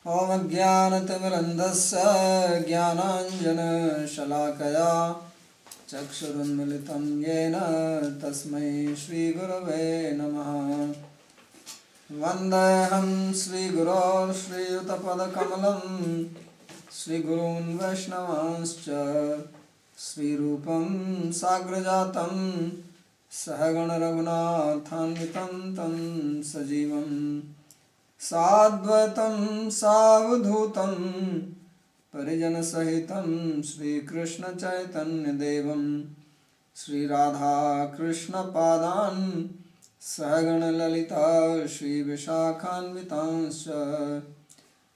ॐ अज्ञानतिमिरन्धस्य ज्ञानाञ्जनशलाकया चक्षुरुन्मिलितं येन तस्मै श्रीगुरवे नमः। वन्देऽहं श्रीगुरो श्रीयुतपदकमलं श्रीगुरून् वैष्णवांश्च श्रीरूपं साग्रजातं सहगणरघुनाथान्वितं तं सजीवं साद्वैतं सावधूतं परिजनसहितं श्रीकृष्णचैतन्यदेवं श्रीराधाकृष्णपादान् सहगणललिता श्रीविशाखान्वितांश्च।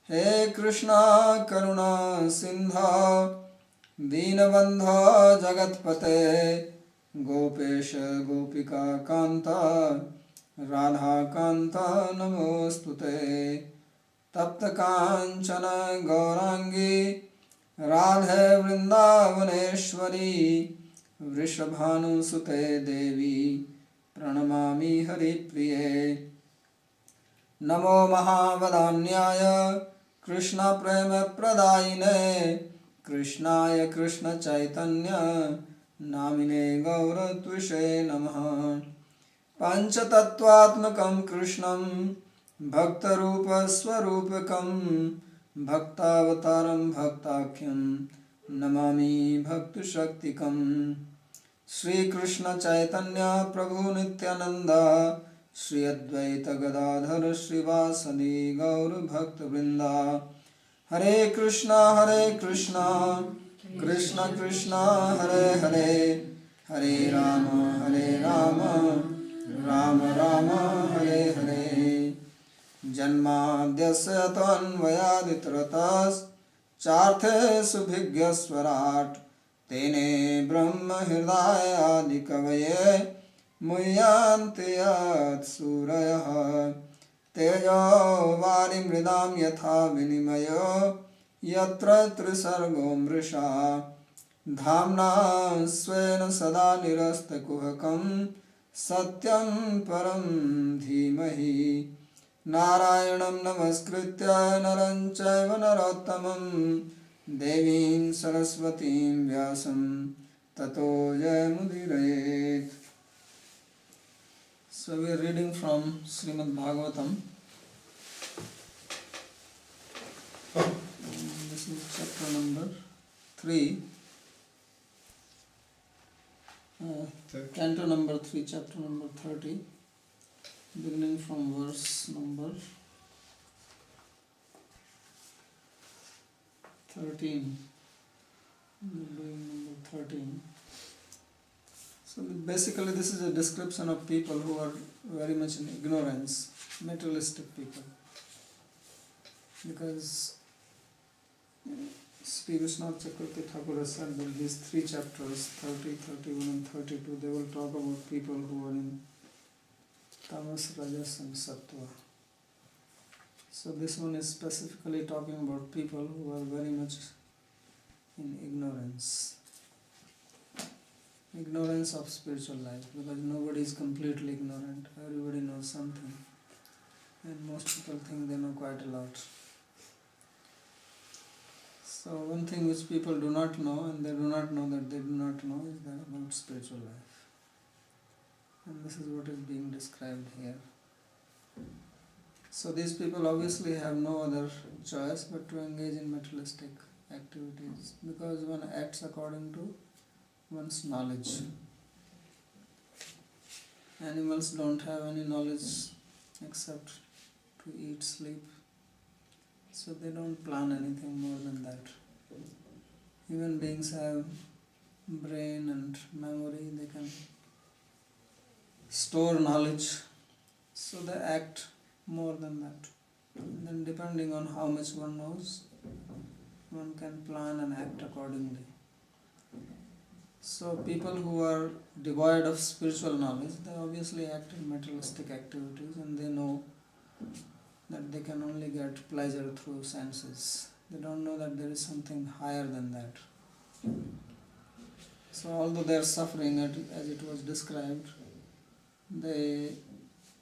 हे कृष्णा करुणा सिन्धो दीनबन्धो जगत्पते गोपेश गोपिका कान्ता राधाकान्ता नमोऽस्तुते। तप्तकाञ्चन गौराङ्गी राधे वृन्दावनेश्वरी वृषभानुसुते देवी प्रणमामि हरिप्रिये। नमो महावदान्याय कृष्णप्रेमप्रदायिने कृष्णाय कृष्णचैतन्य नामिने गौरत्विषे नमः। पञ्चतत्त्वात्मकं कृष्णं भक्तरूपस्वरूपकं भक्तावतारं भक्ताख्यं नमामि भक्तशक्तिकं। श्रीकृष्ण चैतन्य प्रभु नित्यानंद श्री अद्वैत गदाधर श्रीवासदि गौर भक्तवृंदा। हरे कृष्णा कृष्ण कृष्ण हरे हरे हरे राम राम राम हरे हरे। जन्माद्यस्य तन्वयादितरतश्चार्थेषु भिज्ञस्वराट् तेने ब्रह्म हृदय आदिकवये मुह्यन्ति यत्सूरयः। तेजो वारिमृदां यथा विनिमयो यत्र त्रिसर्गो मृषा धाम्ना स्वेन सदा निरस्तकुहकं सत्यं परं धीमहि। नारायणं नमस्कृत्य नरं चैव नरोत्तमं देवीं सरस्वतीं व्यासं ततो जयमुदीरयेत्। So we are reading from Srimad Bhagavatam. This is chapter number 3. Canto number 3, chapter number 30. Beginning from verse number 13. Number 13. So basically this is a description of people who are very much in ignorance, materialistic people. Because Sri Vishwanath Chakravarti Thakur has said that these 3 chapters, 30, 31 and 32, they will talk about people who are in Tamas, Rajas and Sattva. So this one is specifically talking about people who are very much in ignorance. Ignorance of spiritual life, because nobody is completely ignorant. Everybody knows something. And most people think they know quite a lot. So one thing which people do not know, and they do not know that they do not know, is that about spiritual life. And this is what is being described here. So these people obviously have no other choice but to engage in materialistic activities, because one acts according to one's knowledge. Animals don't have any knowledge except to eat, sleep. So they don't plan anything more than that. Human beings have brain and memory, they can store knowledge, so they act more than that. And then depending on how much one knows, one can plan and act accordingly. So people who are devoid of spiritual knowledge, they obviously act in materialistic activities, and they know that they can only get pleasure through senses. They don't know that there is something higher than that. So although they are suffering, as it was described, they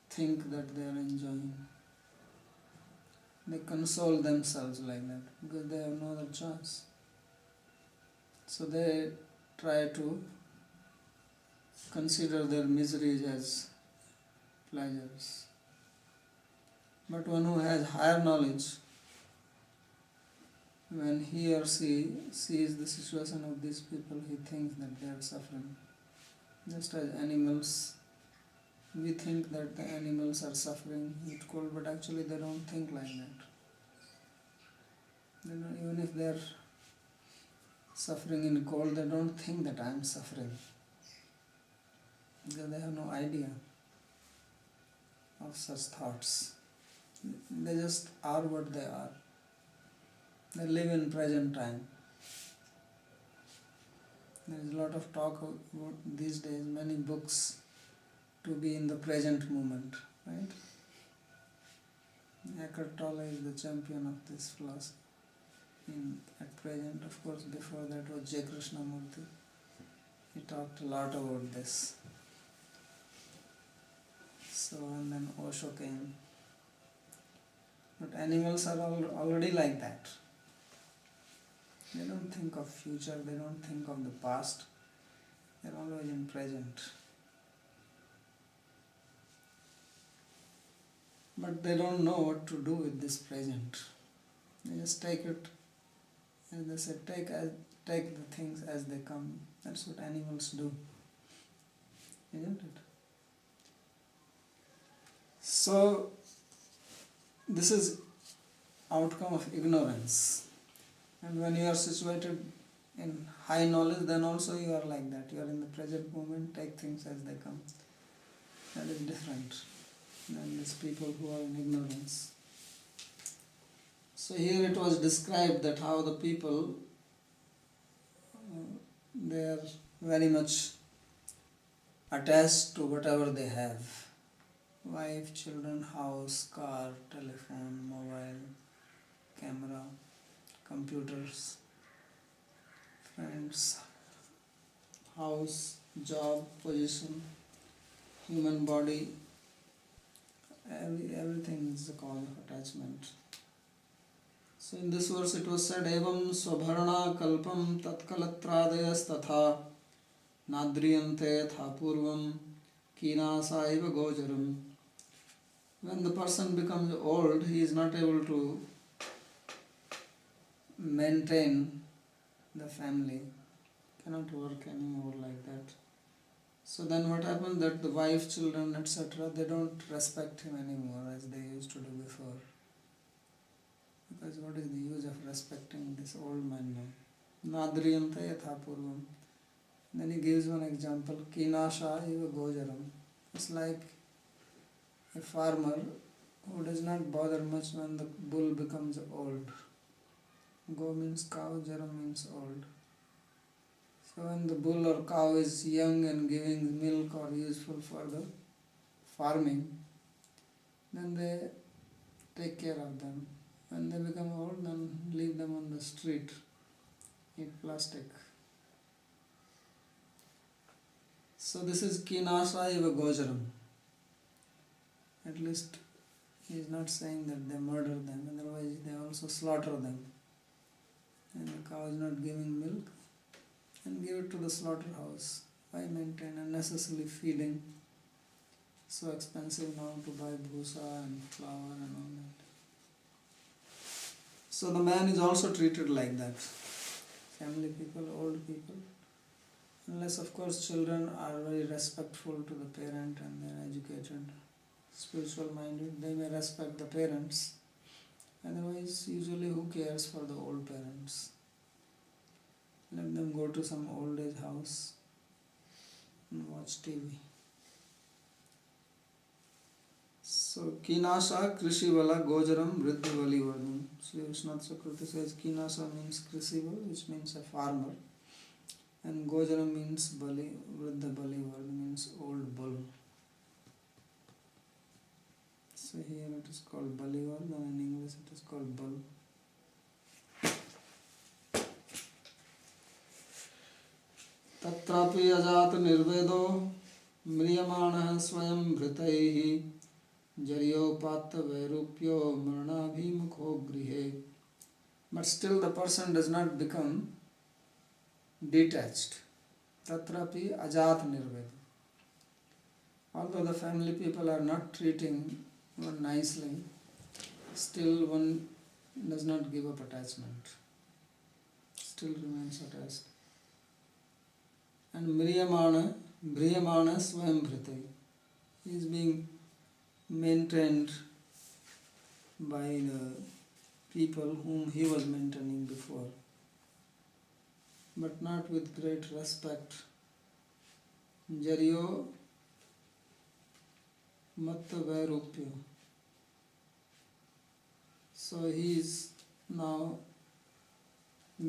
think that they are enjoying. they console themselves like that because they have no other choice. So they try to consider their miseries as pleasures. But one who has higher knowledge, when he or she sees the situation of these people, he thinks that they are suffering. Just as animals, we think that the animals are suffering with cold, but actually they don't think like that. They don't, even if they are suffering in cold, they don't think that I am suffering, because they have no idea of such thoughts. They just are what they are. They live in present time. There is a lot of talk about these days, many books to be in the present moment, right? Eckhart Tolle is the champion of this philosophy at present. Of course, before that was J. Krishnamurti. He talked a lot about this. So, and then Osho came. But animals are already like that. They don't think of future, they don't think of the past. They're always in present. But they don't know what to do with this present. They just take it, as they say, take the things as they come. That's what animals do, isn't it? So, this is outcome of ignorance. And when you are situated in high knowledge, then also you are like that. You are in the present moment, take things as they come. That is different than these people who are in ignorance. So here it was described that how the people, they are very much attached to whatever they have. Wife, children, house, car, telephone, mobile, camera, computers, friends, house, job, position, human body, everything is the cause of attachment. So in this verse it was said, Evam svabharana kalpam tatkalatradayas tatha nadriyante tha purvam kinasa eva gojaram. When the person becomes old, he is not able to maintain the family, cannot work anymore like that. So then what happens, that the wife, children, etc., they don't respect him anymore as they used to do before. Because what is the use of respecting this old man now? Nadriyante yatha purvam. Then he gives one example, Kinasha eva gojaram. It's like a farmer who does not bother much when the bull becomes old. Go means cow, jaram means old. So when the bull or cow is young and giving milk or useful for the farming, then they take care of them. When they become old, then leave them on the street, eat plastic. So this is Kinasa eva gojaram. At least he is not saying that they murder them, otherwise they also slaughter them. And the cow is not giving milk, and give it to the slaughterhouse. Why maintain unnecessarily feeding? So expensive now to buy bhusa and flour and all that. So the man is also treated like that. Family people, old people. Unless of course children are very respectful to the parent and they are educated, spiritual minded, they may respect the parents. Otherwise, usually who cares for the old parents? Let them go to some old age house and watch TV. So, Kinasa Krishivala Gojaram Vriddhi Vali Vardhan. Sri Vishnath Chakravarti says Kinasa means Krishival, which means a farmer, and Gojaram means Bali, Vriddha Bali Vardhan means old bull. So here it is called Bali Vardhan, and in English it is called bull. Tatrapi ajat nirvedo mriyamana swayam bhritaihi Jaryopatta vairupyo marnabhimukho grihe. But still the person does not become detached. Tatrapi ajat nirveda. Although the family people are not treating one nicely, still one does not give up attachment. Still remains attached. And Mriyamana Swayambhrite is being maintained by the people whom he was maintaining before, but not with great respect. Jaryo Matta Vairupyo. So he is now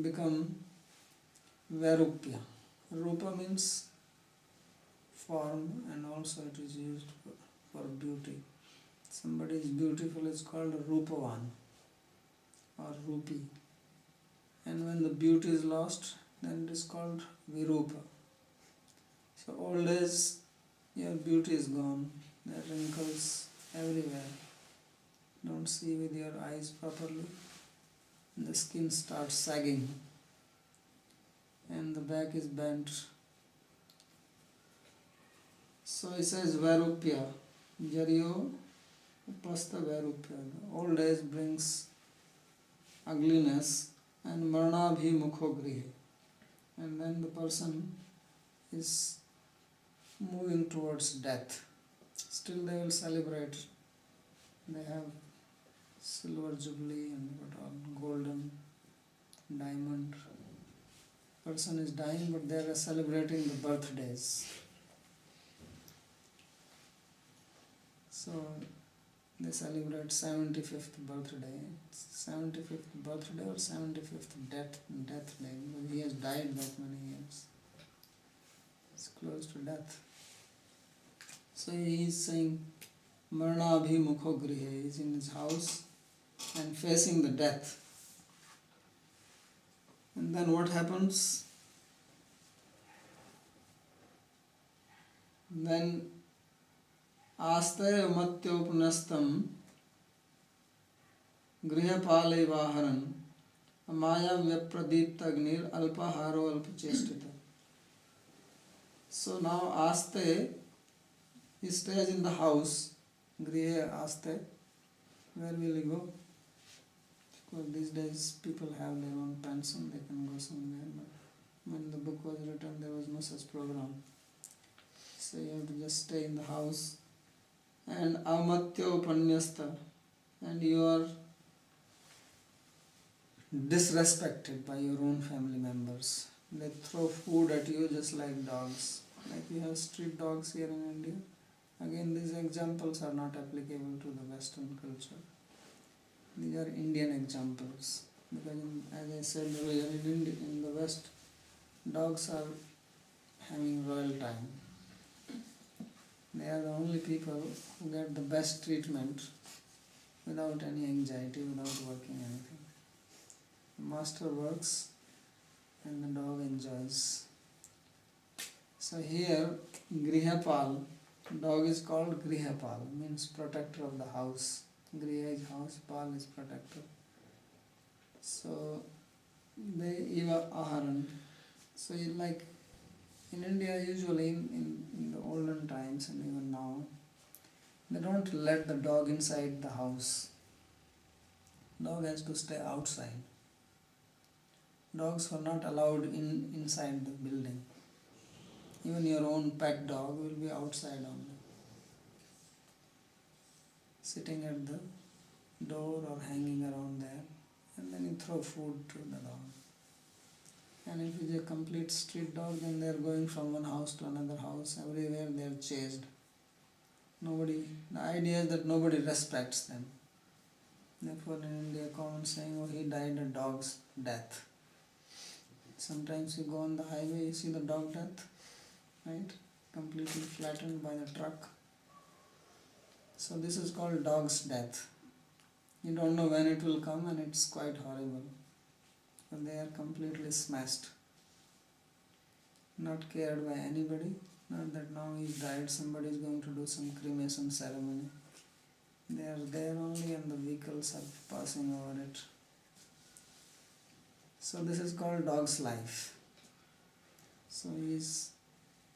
become Vairupya. Rupa means form, and also it is used for beauty. Somebody is beautiful is called Rupavan or Rupi. And when the beauty is lost, then it is called Virupa. So old age, your beauty is gone. There are wrinkles everywhere. Don't see with your eyes properly. And the skin starts sagging. And the back is bent. So he says Vairupya, Jaryo Upasta Vairupya. Old age brings ugliness and Marnabhi Mukhogrihe. And then the person is moving towards death. Still they will celebrate. They have silver jubilee and what all, golden, diamond. Person is dying, but they are celebrating the birthdays. So they celebrate 75th birthday. 75th birthday or 75th death day, because he has died that many years. It's close to death. So he is saying Marna Abhimukho Grihe. He is in his house and facing the death. And then what happens? Then Astaye Umatyopnastam Grihapale Vaharan Amaya Vyapradiptagnir Alpaharo Alpachestita. So now Aste, he stays in the house. Grihe Aste. Where will he go? Because these days people have their own pension, they can go somewhere. But when the book was written, there was no such program. So you have to just stay in the house. And Amatyo Panyasta, and you are disrespected by your own family members. They throw food at you just like dogs. Like we have street dogs here in India. Again, these examples are not applicable to the Western culture. These are Indian examples. Because as I said earlier, in the West, dogs are having royal time. They are the only people who get the best treatment without any anxiety, without working anything. The master works and the dog enjoys. So here, Grihapal, dog is called Grihapal, means protector of the house. Griha is house, Pal is protector. So they Eva Aharan. So like in India, usually in the olden times and even now, they don't let the dog inside the house. Dog has to stay outside. Dogs were not allowed inside the building. Even your own pet dog will be outside only, sitting at the door or hanging around there, and then you throw food to the dog. And if it is a complete street dog, then they are going from one house to another house. Everywhere they are chased. The idea is that nobody respects them. Therefore in India, common saying, oh, he died a dog's death. Sometimes you go on the highway, you see the dog death, right? Completely flattened by the truck. So this is called dog's death. You don't know when it will come, and it's quite horrible. But they are completely smashed. Not cared by anybody. Not that now he's died, somebody is going to do some cremation ceremony. They are there only and the vehicles are passing over it. So this is called dog's life. So he is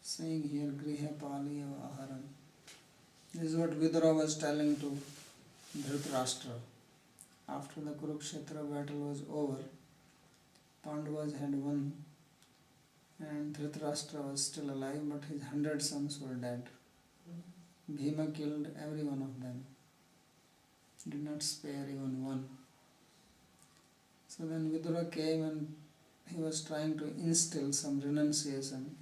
saying here, Griha Pali Aharan. This is what Vidura was telling to Dhritarashtra. After the Kurukshetra battle was over, Pandavas had won and Dhritarashtra was still alive, but his 100 sons were dead. Bhima killed every one of them, did not spare even one. So then Vidura came and he was trying to instill some renunciation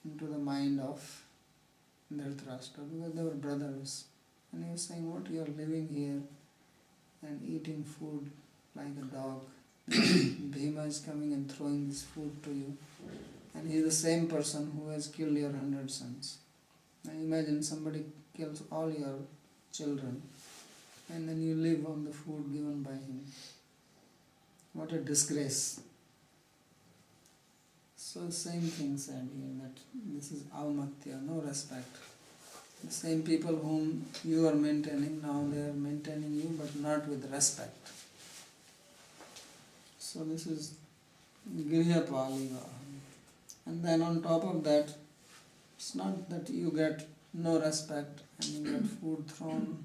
into the mind of Dhritarashtra because they were brothers. And he was saying, what you are living here and eating food like a dog. Bhima is coming and throwing this food to you. And he is the same person who has killed your 100 sons. Now imagine somebody kills all your children and then you live on the food given by him. What a disgrace. So same thing said here, that this is avmatya, no respect. The same people whom you are maintaining, now they are maintaining you but not with respect. So this is Grihyapali. And then on top of that, it's not that you get no respect and you get food thrown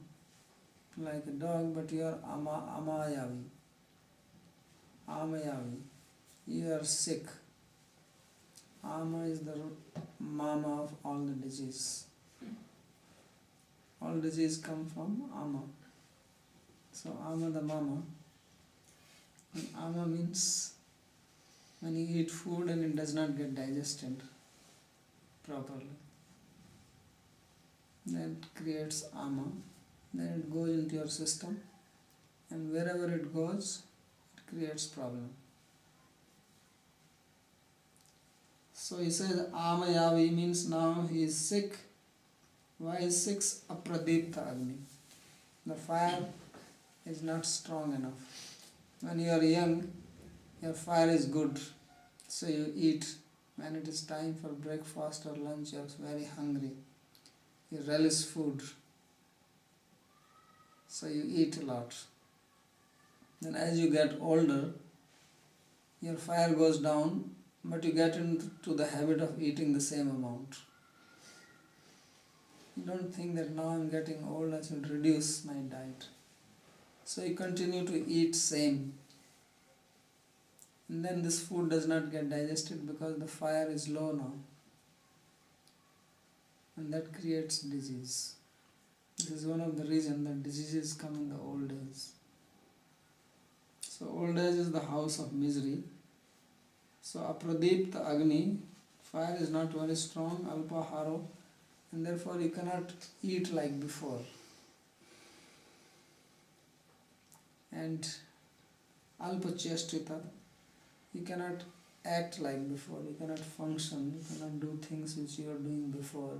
like a dog, but you are amayavi. Amayavi. You are sick. Ama is the mama of all the disease. All disease come from Ama. So Ama the mama. And Ama means when you eat food and it does not get digested properly. That creates Ama. Then it goes into your system and wherever it goes, it creates problem. So he says Amayavi means now he is sick. Why is sick? Apradipta Agni. The fire is not strong enough. When you are young, your fire is good. So you eat. When it is time for breakfast or lunch, you are very hungry. You relish food. So you eat a lot. Then as you get older, your fire goes down, but you get into the habit of eating the same amount. You don't think that now I'm getting old, I should reduce my diet. So you continue to eat same. And then this food does not get digested because the fire is low now. And that creates disease. This is one of the reasons that diseases come in the old age. So old age is the house of misery. So apradipta agni, fire is not very strong, alpaharo, and therefore you cannot eat like before. And alpacheshtita, you cannot act like before, you cannot function, you cannot do things which you were doing before,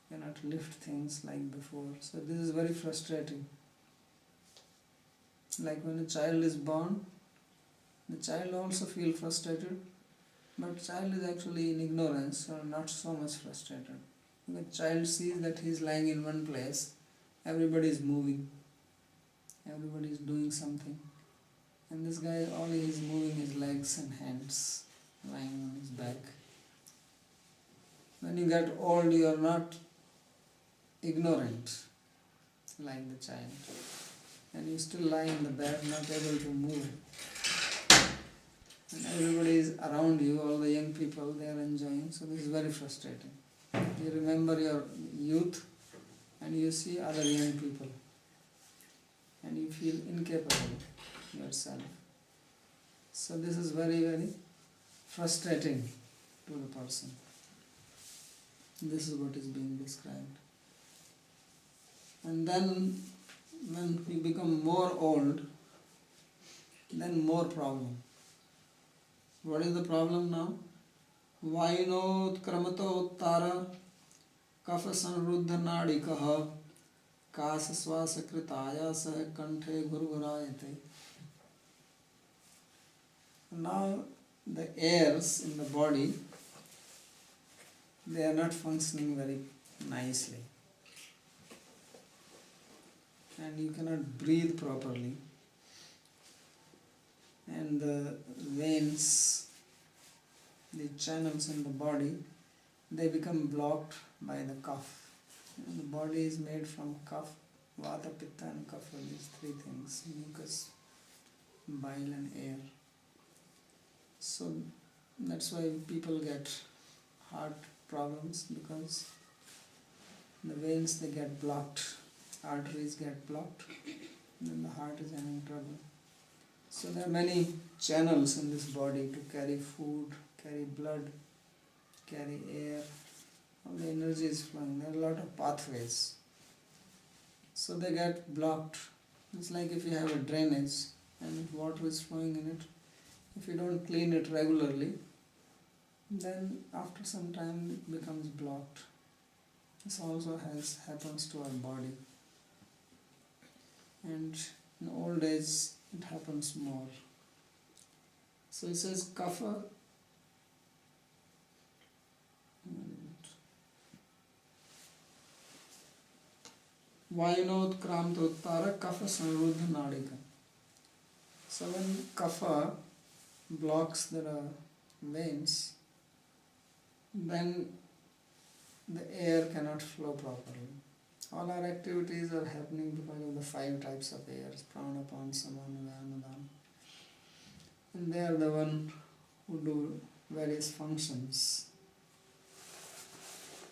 you cannot lift things like before. So this is very frustrating. Like when a child is born, the child also feels frustrated, but child is actually in ignorance, so not so much frustrated. The child sees that he is lying in one place, everybody is moving, everybody is doing something, and this guy all he is moving his legs and hands, lying on his back. When you get old, you are not ignorant like the child, and you still lie in the bed, not able to move. And everybody is around you, all the young people, they are enjoying, so this is very frustrating. You remember your youth and you see other young people and you feel incapable yourself. So this is very, very frustrating to the person. This is what is being described. And then when you become more old, then more problem. What is the problem now? Vainot kramato uttara kapha sanruddha nadikaha kasa swasa kritaya sah kanthe gurgurayate. Now the airs in the body, they are not functioning very nicely. and you cannot breathe properly, and the veins, the channels in the body, they become blocked by the cough. The body is made from cough, vata, pitta and kapha, these three things, mucus, bile and air. So that's why people get heart problems, because the veins, they get blocked, arteries get blocked, and then the heart is having trouble. So there are many channels in this body to carry food, carry blood, carry air. All the energy is flowing. There are a lot of pathways. So they get blocked. It's like if you have a drainage and if water is flowing in it, if you don't clean it regularly, then after some time it becomes blocked. This also happens to our body. And in old age it happens more. So it says kapha. Vayunot kramtottara kapha samruddha nadika. So when kapha blocks the veins, then the air cannot flow properly. All our activities are happening because of the 5 types of air, prana, pan, samana, vyama, dana. And they are the one who do various functions.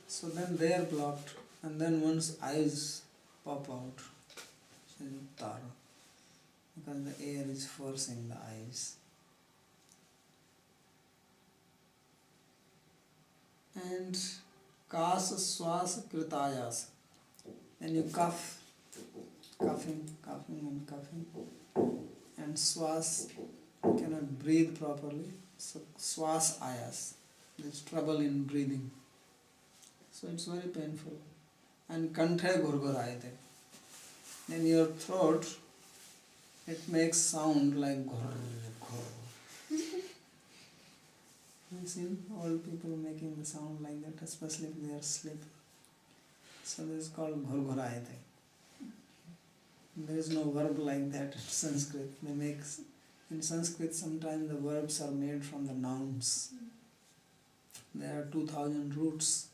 So then they are blocked, and then one's eyes pop out, tara, because the air is forcing the eyes. And kasa swasa kritayasa. Then you cough, coughing and coughing, and swas, you cannot breathe properly, so swas ayas, there's trouble in breathing, so it's very painful. And kanthe gurgurayate, then your throat, it makes sound like ghur ghur. You've seen old people making the sound like that, especially if they are sleeping. So this is called ghurghurayate. There is no verb like that in Sanskrit. In Sanskrit sometimes the verbs are made from the nouns. There are 2000 roots,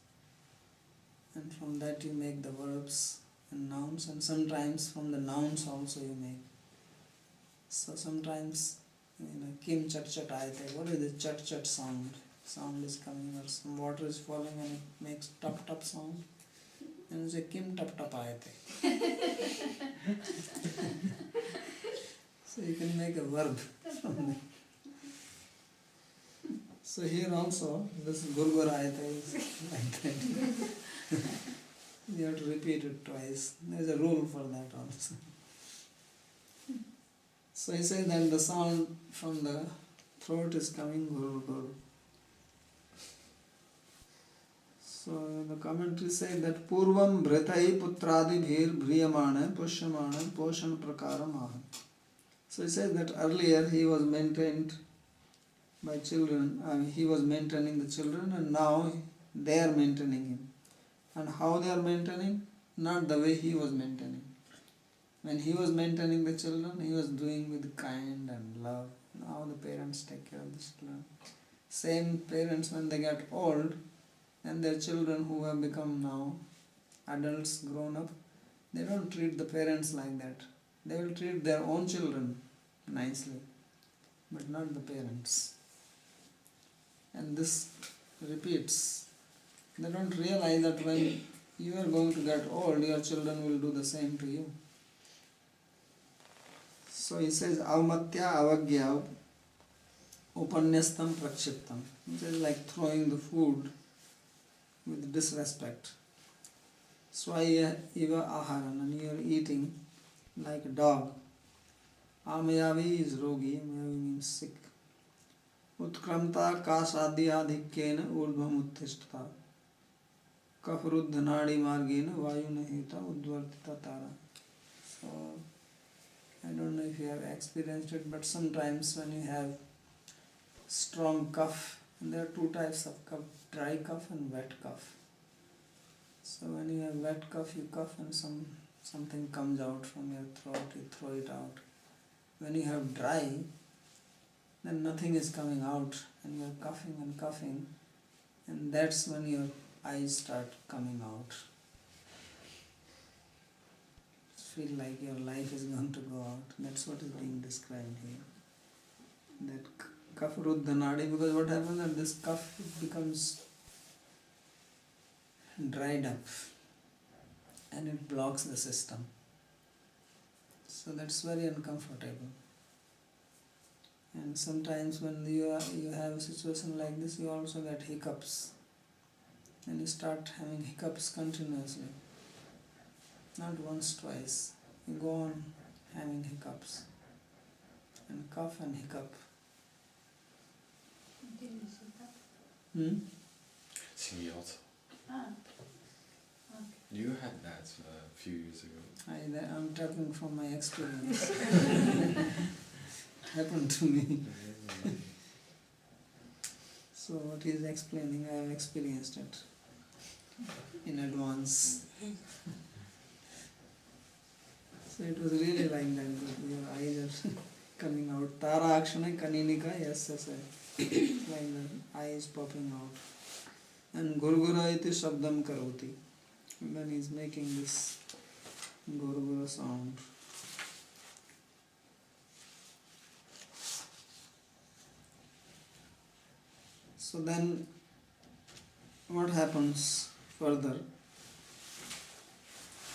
and from that you make the verbs and nouns, and sometimes from the nouns also you make. So sometimes, kim chat chat ayate, what is the chat chat sound? Sound is coming, or some water is falling and it makes tap tap sound. And you say kim tap tap ayate. So you can make a verb from that. So here also, this gurgurayate is like that. You have to repeat it twice. There is a rule for that also. So he says that the sound from the throat is coming gur gur. So the commentary says that Purvam Bhritai Putradi Bhir Bhriyamana Pushyamana Poshan Prakaram Aha. So he says that earlier he was maintained by children, he was maintaining the children, and now they are maintaining him. And how they are maintaining? Not the way he was maintaining. When he was maintaining the children, he was doing with kind and love. Now the parents take care of the children. Same parents, when they get old, and their children who have become now adults, grown up, they don't treat the parents like that. They will treat their own children nicely, but not the parents. And this repeats. They don't realize that when you are going to get old, your children will do the same to you. So he says, Avmatya avagya upanyastam prakshiptam. It is like throwing the food with disrespect. Swaya iva aharan, and you are eating like a dog. Amayavi is rogi, amayavi means sick. Utkramta kasadhyadhikkena urdhvam uttishtha. Kafruddhanadi margena vayunahita udvartita tara. So, I don't know if you have experienced it, but sometimes when you have strong cough, and there are 2 types of cough, dry cough and wet cough. So when you have wet cough, you cough and some something comes out from your throat, you throw it out. When you have dry, then nothing is coming out and you are coughing, and that's when your eyes start coming out. Feel like your life is going to go out. That's what is being described here. That kapha ruddha nadi, because what happens that this cough becomes dried up and it blocks the system. So that's very uncomfortable. And sometimes when you have a situation like this, you also get hiccups. And you start having hiccups continuously. Not once, twice. You go on having hiccups. And cough and hiccup. Singiyat. You had that a few years ago. I'm talking from my experience. Happened to me. So what he is explaining, I have experienced it in advance. So it was really like that. Your eyes are coming out. Tara akshana kaninika yasya. Like the eyes popping out. And gurgura iti shabdam karoti. And then he is making this gurgura sound. So then what happens further?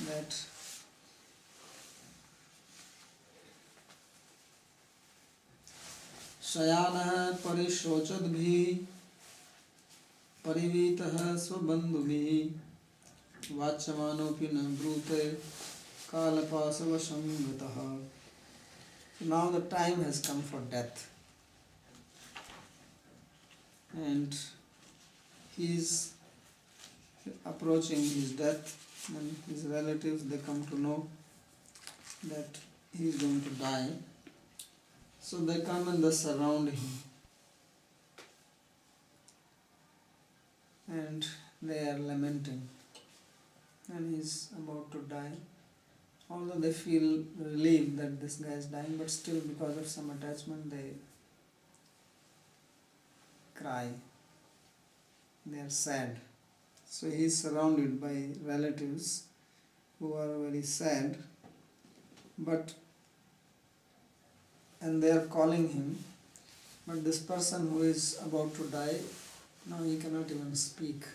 That शयानः परिशोचद्भिः परिवीतः स्वबन्धुभिः वाच्यमानोऽपि न ब्रूते कालपाशवशं गतः. Now the time has come for death. And he is approaching his death, and his relatives, they come to know that he is going to die. So they come and they surround him. And they are lamenting. And he is about to die. Although they feel relieved that this guy is dying, but still because of some attachment they cry. They are sad. So he is surrounded by relatives who are very sad, and they are calling him, but this person who is about to die, now he cannot even speak.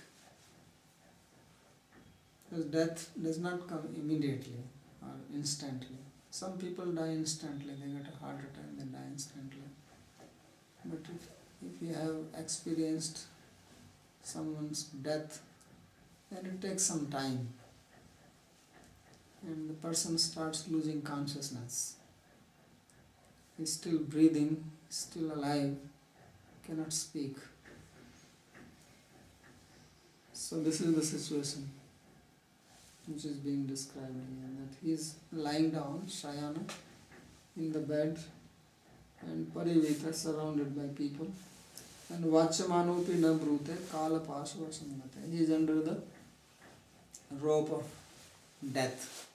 Because death does not come immediately or instantly. Some people die instantly, they get a heart attack, they die instantly. But if you have experienced someone's death, then it takes some time. And the person starts losing consciousness. He's still breathing, still alive, cannot speak. So this is the situation which is being described here, that he is lying down, Shayana, in the bed, and Parivita, surrounded by people, and Vachamanopi na brute, Kala Pasva Samgate. He is under the rope of death.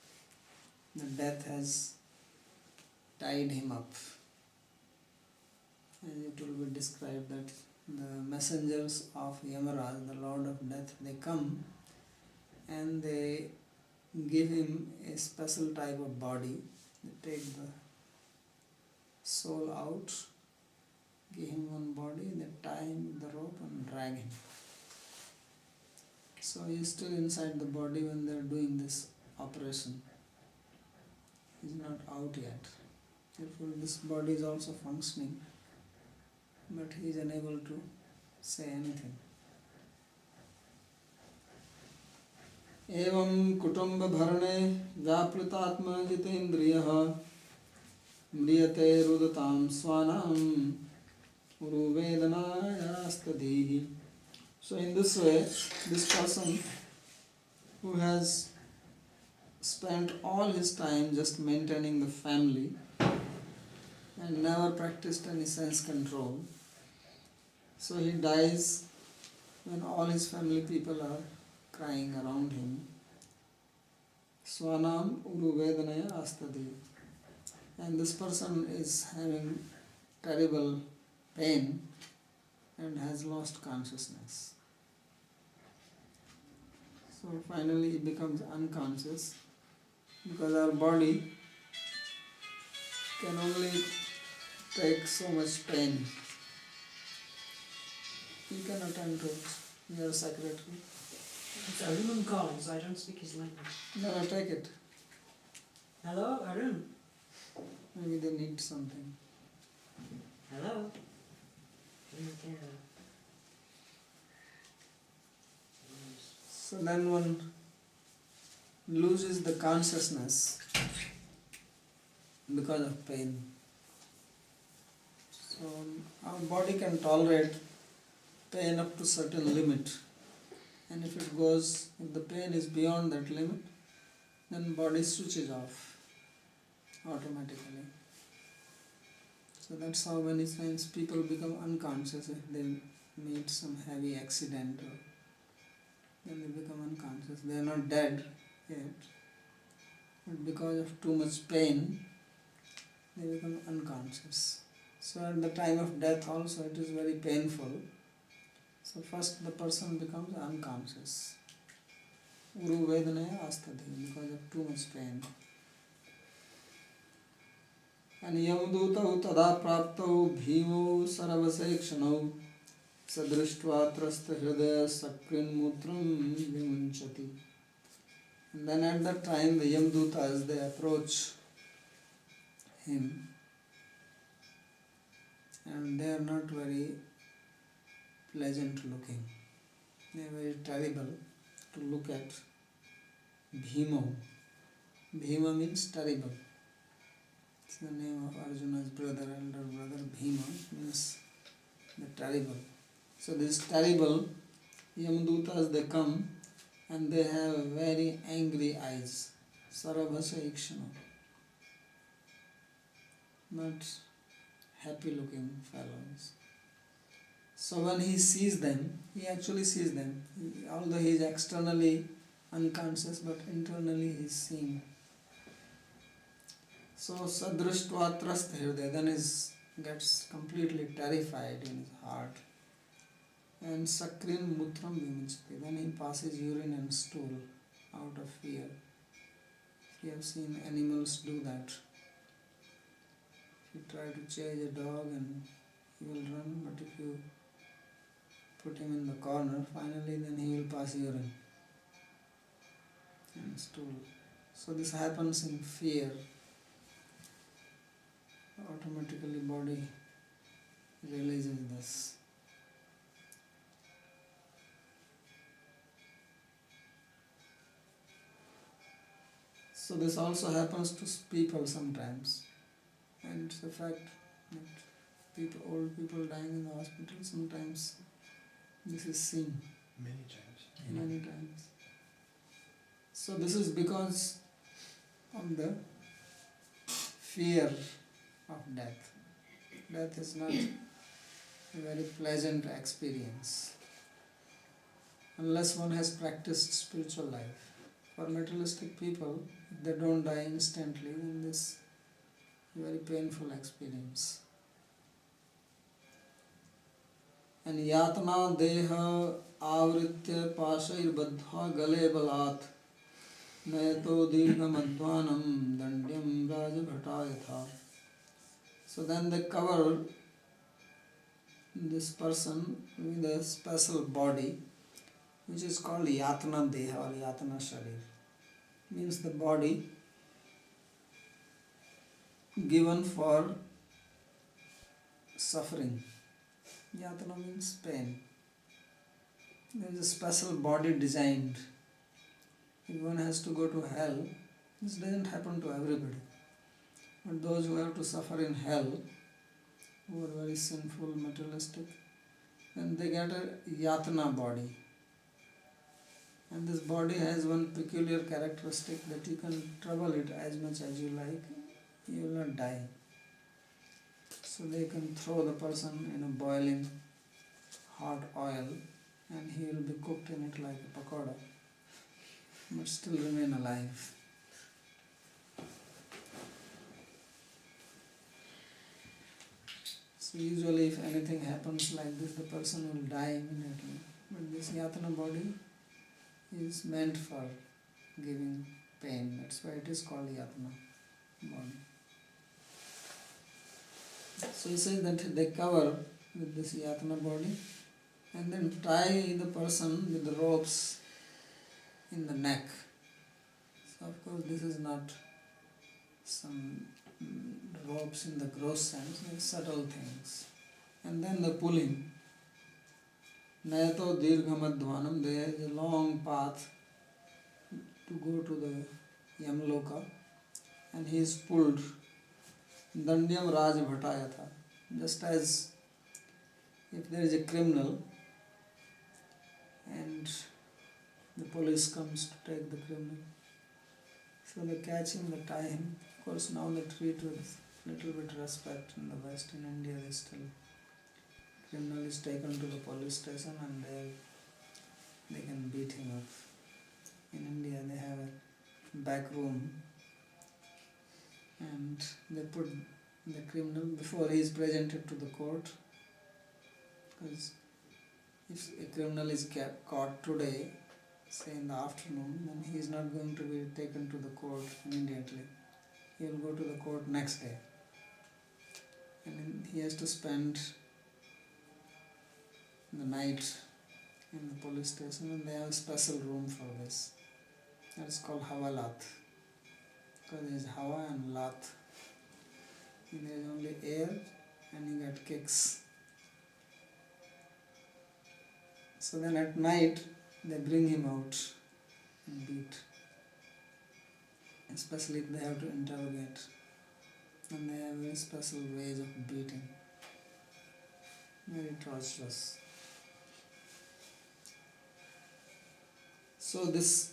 The death has tied him up. And it will be described that the messengers of Yamaraj, the Lord of Death, they come and they give him a special type of body. They take the soul out, give him one body, they tie him with the rope and drag him. So he is still inside the body when they are doing this operation. He is not out yet. Therefore this body is also functioning, but he is unable to say anything. एवं कुटुंब भरणे व्यापृतात्मा जितेन्द्रियः म्रियते रुदतां स्वानां उरुवेदनायास्तधीः. So in this way, this person who has spent all his time just maintaining the family and never practiced any sense control, so he dies when all his family people are crying around him. Swanam Uru Vedanaya Astadi. And this person is having terrible pain and has lost consciousness. So finally he becomes unconscious because our body can only take so much pain. You can attend to it. You are secretary. It's Arun calling, so I don't speak his language. No, take it. Hello, Arun. Maybe they need something. Hello. So then one loses the consciousness because of pain. So our body can tolerate pain up to certain limit. And if the pain is beyond that limit, then body switches off automatically. So that's how many times people become unconscious if they meet some heavy accident or then they become unconscious. They are not dead yet, but because of too much pain, they become unconscious. So at the time of death also it is very painful. So first the person becomes unconscious. Uru Vedanaya Astadhi, because of too much pain. And Yamdutau tada praptau bhimo sarvasekshano sadrishtva trasta hridaya sakrin mutram vimunchati. And then at that time the Yamdutas, they approach him and they are not very pleasant looking. They are very terrible to look at. Bhima. Bhima means terrible. It's the name of Arjuna's brother, elder brother. Bhima means the terrible. So these terrible Yamadutas, they come and they have very angry eyes. Sarabhasa ikshana. Not happy looking fellows. So when he sees them, he actually sees them. Although he is externally unconscious, but internally he is seeing. So sadrishtva trasta hridaya, then he gets completely terrified in his heart. And sakrin mutram vimunchati, then he passes urine and stool out of fear. You have seen animals do that. If you try to chase a dog and he will run, but if you put him in the corner, finally then he will pass urine and stool. So this happens in fear. Automatically body realizes this. So this also happens to people sometimes, and it's a fact that old people dying in the hospital, sometimes this is seen. Many times. So this is because of the fear of death. Death is not a very pleasant experience unless one has practiced spiritual life. For materialistic people, if they don't die instantly, then this is a very painful experience. And yatana deha avritya pashair badha gale balat nayato dirgham advanam dandyam rajabhatayatha. So then they cover this person with a special body which is called yatana deha or yatana sharir. Means the body given for suffering. Yatana means pain. There is a special body designed. If one has to go to hell, this doesn't happen to everybody. But those who have to suffer in hell, who are very sinful, materialistic, then they get a yatana body. And this body has one peculiar characteristic that you can trouble it as much as you like, you will not die. So they can throw the person in a boiling hot oil and he will be cooked in it like a pakoda, but still remain alive. So usually if anything happens like this, the person will die immediately. But this yatana body is meant for giving pain. That's why it is called yatana body. So he says that they cover with this yatana body and then tie the person with the ropes in the neck. So of course this is not some ropes in the gross sense, it's subtle things. And then they pull him. Nayato dirghamadhvanam, there is a long path to go to the Yamloka, and he is pulled. Dandyam Raj Bhatayatha. Just as if there is a criminal and the police comes to take the criminal. So they catch him, they tie him. Of course now they treat with little bit respect in the West. In India they still, criminal is taken to the police station and they can beat him up. In India they have a back room and they put the criminal before he is presented to the court, because if a criminal is caught today, say in the afternoon, then he is not going to be taken to the court immediately. He will go to the court next day, and then he has to spend the night in the police station, and they have a special room for this. That is called Havalat, because there is Hava and Lat. And there is only air and you get kicks. So then at night they bring him out and beat, especially if they have to interrogate, and they have very special ways of beating, very torturous. So this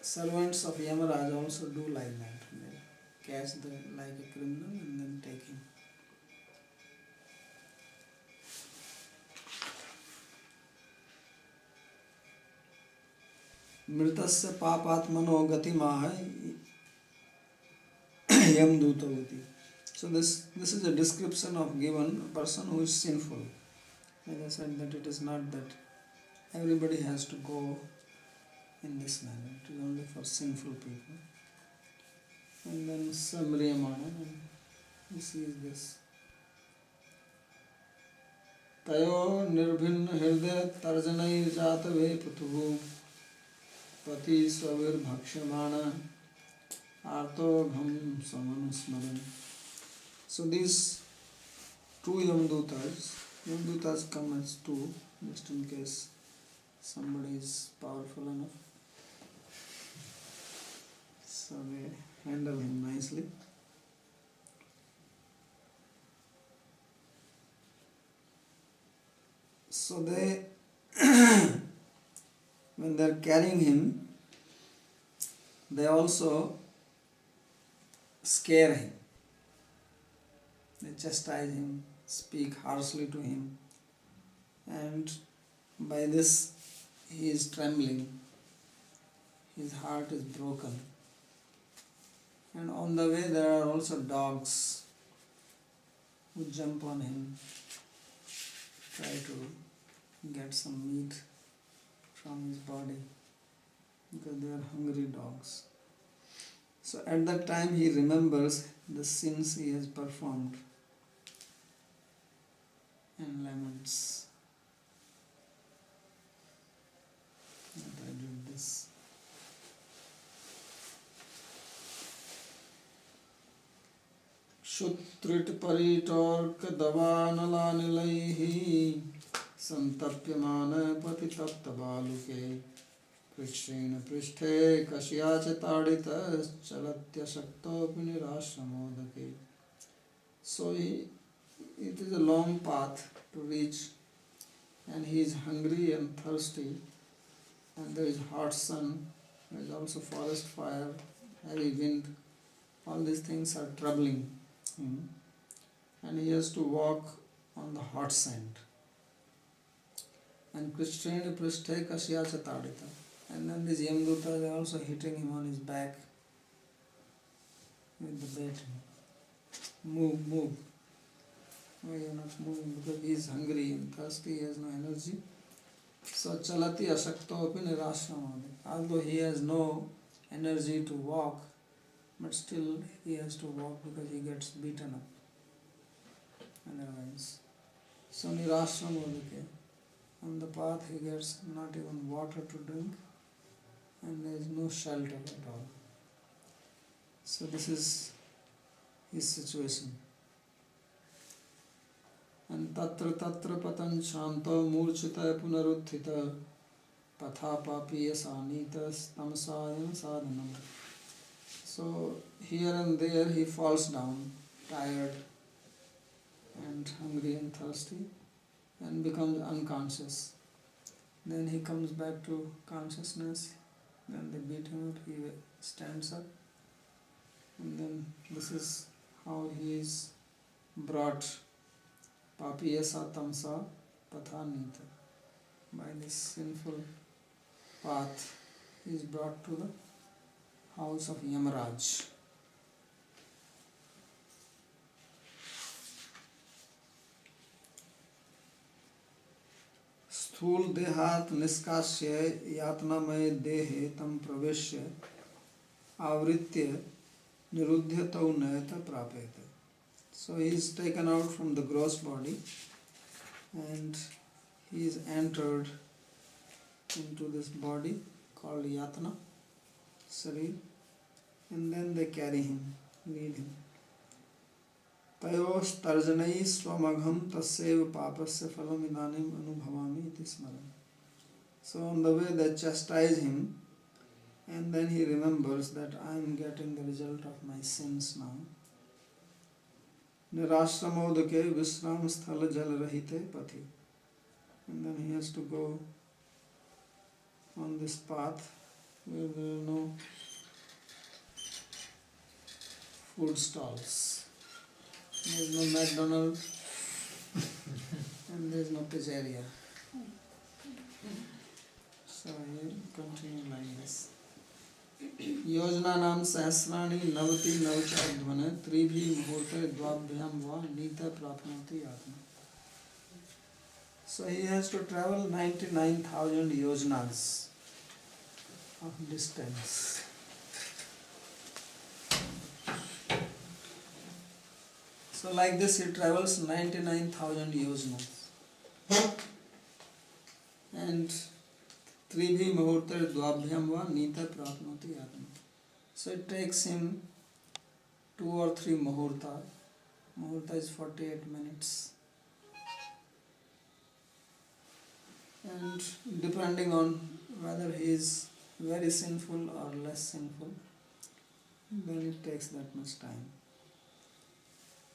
servants of Yamaraj also do like that. They catch like a criminal and then take him. Mritasya papatmano gatimaha yamdutavati. So this is a description of given a person who is sinful. Like I said, that it is not that everybody has to go in this manner. It is only for sinful people. And then Samriyamana, and he sees this. Tayo nirbhinna hridaya tarjanai jatave patuhu pati svavir bhakshamana arto gham samanusmaran. So these two Yamdutas come as two, just in case somebody is powerful enough. So they handle him nicely. So they, when they are carrying him, they also scare him. They chastise him, speak harshly to him, and by this he is trembling. His heart is broken. And on the way there are also dogs who jump on him, try to get some meat from his body, because they are hungry dogs. So at that time he remembers the sins he has performed and laments that I did this. Shutrit paritork davanalanilayhi santapyamana patitapta baluke Krishrena prishthe kasyacha tadita chalatya shakto pinirashramodake. So it is a long path to reach, and he is hungry and thirsty, and there is hot sun, there is also forest fire, heavy wind. All these things are troubling him, and he has to walk on the hot sand. And Krishrena prishthe kasyacha tadita. And then these Yamdutas are also hitting him on his back with the bait. Move, move. Why you are not moving? Because he is hungry and thirsty, he has no energy. So chalati asakto api nirashamadi. Although he has no energy to walk, but still he has to walk because he gets beaten up otherwise. So nirashamadi. On the path he gets not even water to drink and there is no shelter at all. So this is his situation. And tatra patan shanta murchita punaruthita patha papiya sanita tamasayana sadhanam. So here and there he falls down, tired and hungry and thirsty, and becomes unconscious. Then he comes back to consciousness, then they beat him up, he stands up, and then this is how he is brought papiyasa tamsa pathanita. By this sinful path he is brought to the house of Yamaraj. स्थूल देहात निष्कास्य यातनामय देहे तम प्रवेश्य आवृत्य निरुध्य तौ नयत प्रापेत. So he is taken out from the gross body and he is entered into this body called yatna, sarir, and then they carry him, lead him. Tayos tarjanai swamagham tasyev papasya phalam idanim anubhavami iti smaran. So on the way they chastise him and then he remembers that I am getting the result of my sins now. Nirashramodake visram sthala jal rahite pati. And then he has to go on this path where there are no food stalls. There is no McDonald's and there is no pizzeria. So here continue like this. योजना नाम सहस्राणि नवति नवचाध्वन त्रिभि मुहूर्ते द्वाभ्याम वा नीता प्राप्नोति आत्मा. So he has to travel 99,000 yojanas of distance. So like this he travels 99,000 yojanas. And Tribhi muhurta dvabhyam va nita prapnoti atma. So it takes him 2 or 3 muhurta. Muhurta is 48 minutes. And depending on whether he is very sinful or less sinful, then it takes that much time.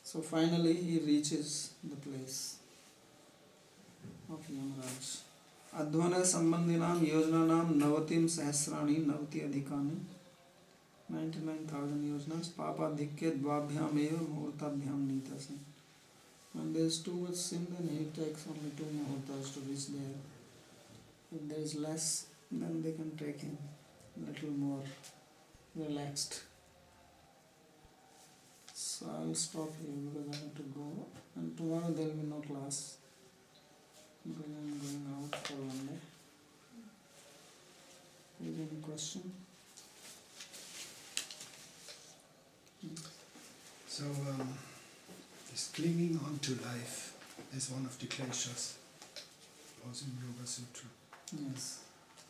So finally he reaches the place of Yamaraj. Advana sambandhinam yojananam navatim sahasrani navati adhikani. 99,000 yojanas. Papa dhikke dvabhyam eva muhurtabhyam nitasa. When there is too much sin, then he takes only 2 muhurtas to reach there. If there is less, then they can take him a little more relaxed. So I will stop here because I have to go. And tomorrow there will be no class. Because I am going out for one day. Is there any question? So, this clinging on to life is one of the kleshas, also in Yoga Sutra. Yes.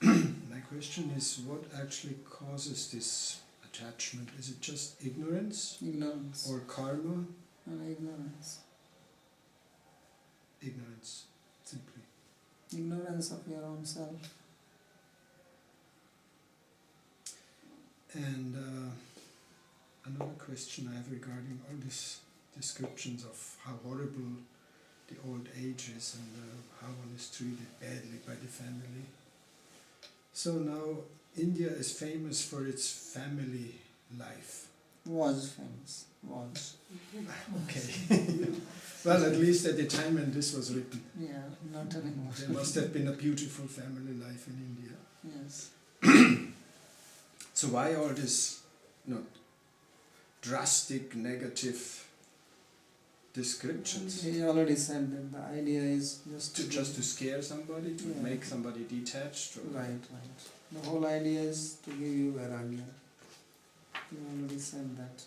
My question is, what actually causes this attachment? Is it just ignorance? Ignorance. Or karma? And ignorance. Ignorance, simply. Ignorance of your own self. And another question I have regarding all these descriptions of how horrible the old age is and how one is treated badly by the family. So now India is famous for its family life. Was famous. Was. Okay. Well, at least at the time when this was written. Yeah, not anymore. There must have been a beautiful family life in India. Yes. So why all this drastic negative descriptions. He already said that the idea is Just to scare somebody, to Yeah. make somebody detached. Or Right. The whole idea is to give you vairagya. He already said that.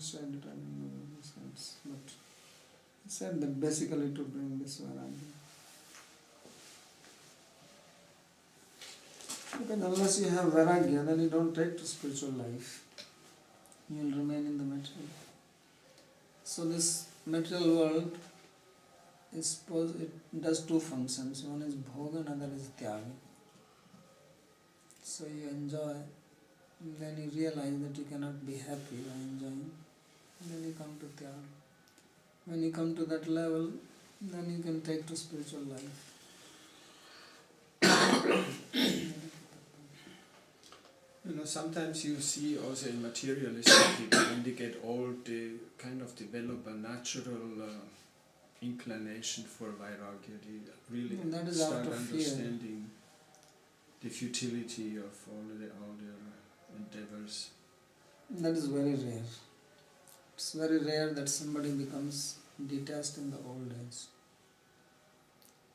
Said it, I don't know the sense, but he said that basically to bring this vairagya. Because unless you have vairagya, then you don't take to spiritual life. You will remain in the material. So this material world it does two functions. One is bhoga and another is tyaga. So you enjoy, then you realize that you cannot be happy by enjoying, then you come to tyaga. When you come to that level, then you can take to spiritual life. Sometimes you see also in materialistic people, when they get old, they kind of develop a natural inclination for vairagya. They really that is start out of fear. understanding the futility of all their endeavors. That is very rare. It's very rare that somebody becomes detached in the old age.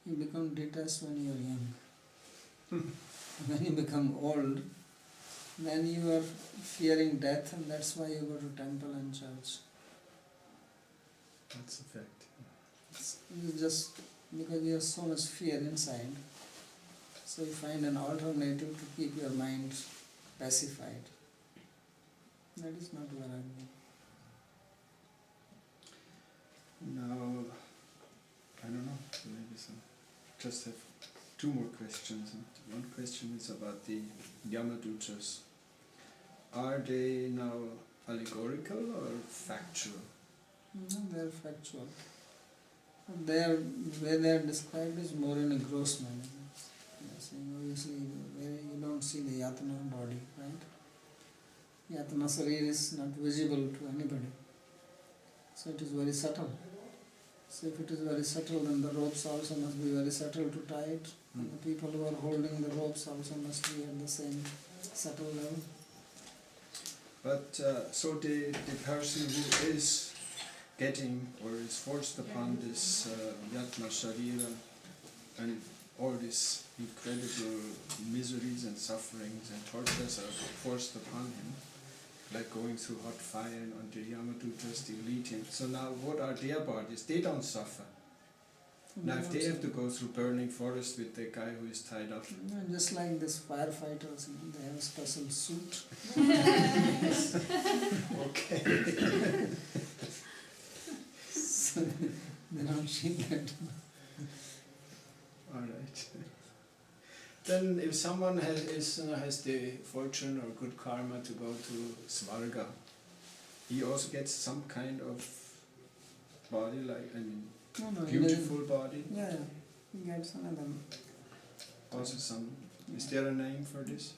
You become detached when you are young. When you become old, then you are fearing death, and that's why you go to temple and church. That's a fact. It's just because you have so much fear inside, so you find an alternative to keep your mind pacified. That is not vairagya. Now, I don't know, maybe just have two more questions. One question is about the Yamadutas. Are they now allegorical or factual? No, they are factual. They are, the way they are described is more in a gross manner. Yes, you don't see the yatana body, right? Yatana sarir is not visible to anybody. So it is very subtle. So if it is very subtle, then the ropes also must be very subtle to tie it. And the people who are holding the ropes also must be at the same subtle level. But so the person who is getting or is forced upon this yatna sharira and all these incredible miseries and sufferings and tortures are forced upon him, like going through hot fire and on the Yamadutas, they lead him. So now what are their bodies? They don't suffer. Now if they have to go through burning forest with the guy who is tied up. Just like this firefighters, they have a special suit. Okay. So they don't see that. Alright. Then if someone has the fortune or good karma to go to Svarga, he also gets some kind of body, beautiful body. Yeah, he gets another. Also is there a name for this?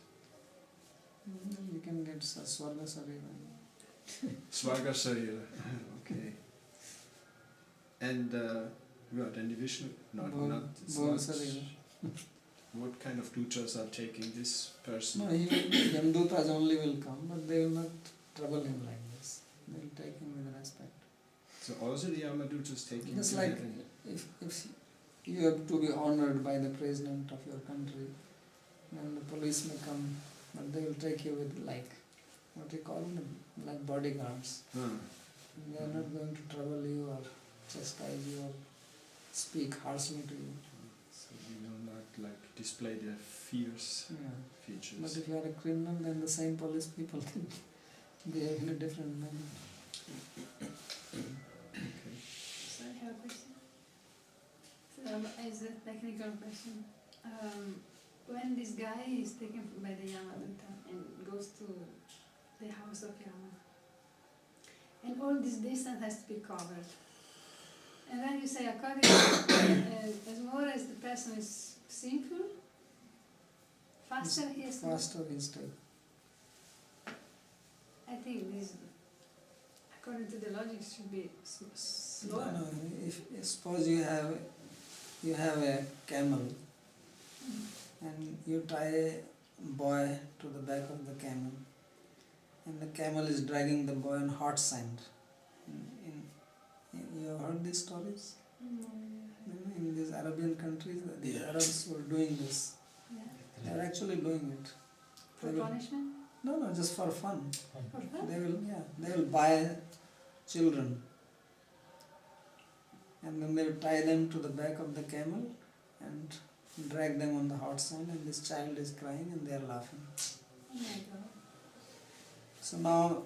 You can get Swarga Sarira. Svarga Sarira, okay. And then the Vishnu? Bhol Sarira. What kind of dutas are taking this person? No, Yamdutas only will come, but they will not trouble him like this. They will take him with respect. So also the Yamadutas taking Just to like heaven. if you have to be honored by the president of your country, then the police may come, but they will take you with what you call them, like bodyguards. They are not going to trouble you or chastise you or speak harshly to you. So you will not display their fierce features. But if you are a criminal, then the same police people can behave in a different manner. Okay. So I have a question. So as a technical question, when this guy is taken by the Yamaduta and goes to the house of Yama, and all this distance has to be covered, and then you say according to, as more as the person is sinful, faster he has to. Faster he is taken. I think this. According to the logic, it should be slower. No, if suppose you have a camel and you tie a boy to the back of the camel, and the camel is dragging the boy on hot sand. You have heard these stories? In these Arabian countries, the Arabs were doing this. Yeah. They are actually doing it. For They will- punishment? No, just for fun. For fun? They will buy children, and then they will tie them to the back of the camel and drag them on the hot sand, and this child is crying and they are laughing. Oh my god. So now,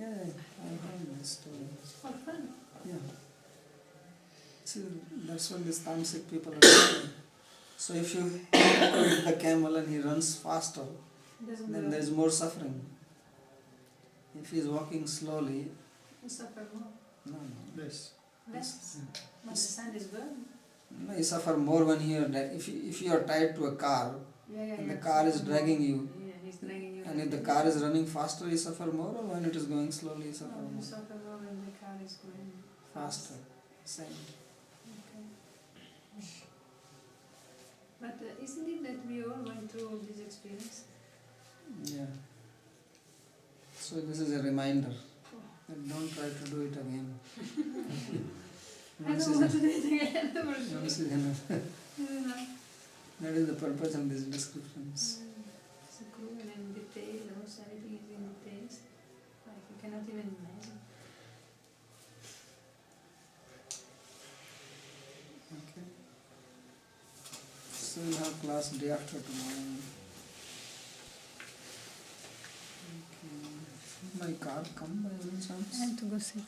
I've heard this story. For fun? Yeah. See, that's what these tamasic people are doing. So if you hit the camel and he runs faster, Doesn't then go. there is more suffering. If he is walking slowly, You suffer more. no. Less. Less. But the sand is burned. No, you suffer more when you are if you are tied to a car and the car is dragging you, Yeah, he's dragging you. and if the car is running faster, you suffer more, or when it is going slowly, you suffer You more. suffer more when the car is going Faster. Same. Okay. But isn't it that we all went through this experience? Yeah. So this is a reminder that don't try to do it again. I Once don't is want to enough. do it again. Once is enough. Yeah. That is the purpose of these descriptions. So cool and in details, everything is in details. Like you cannot even imagine. Okay. So we'll have class day after tomorrow. Okay. My car come by any chance? I have to go sit.